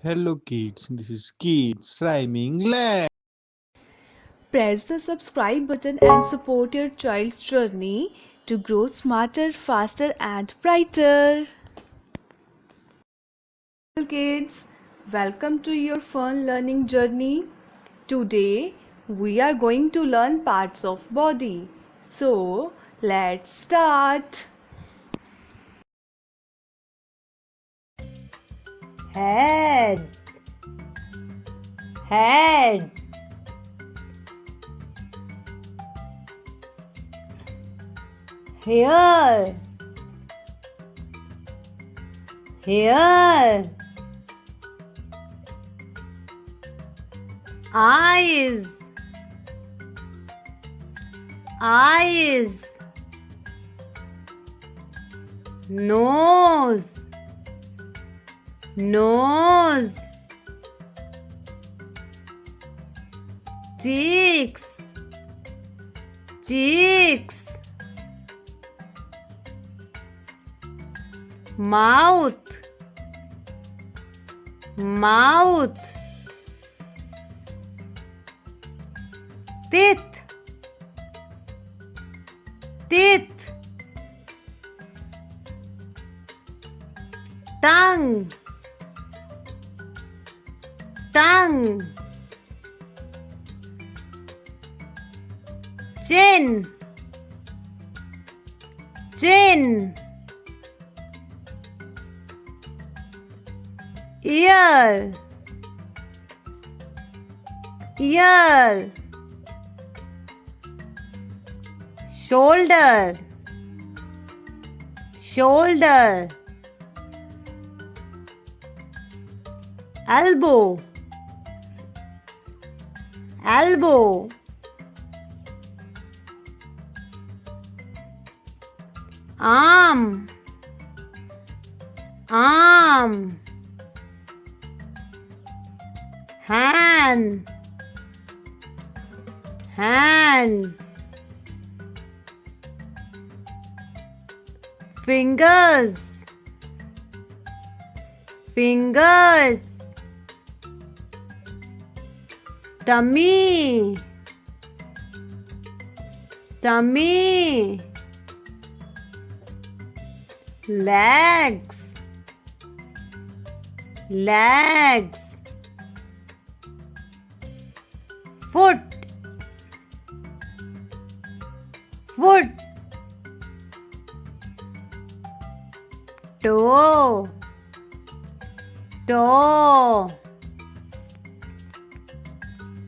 Hello kids, this is Kidsrhyming Land. Press the subscribe button and support your child's journey to grow smarter, faster, and brighter. Hello kids, welcome to your fun learning journey. Today we are going to learn parts of body. So let's start. Head, head, hair, hair, eyes, eyes, nose, nose, cheeks, cheeks, mouth, mouth, teeth, teeth, tongue, tongue, chin, chin, ear, ear, shoulder, shoulder, elbow, elbow, arm, arm, hand, hand, fingers, fingers, tummy, tummy, legs, legs, foot, foot, toe, toe,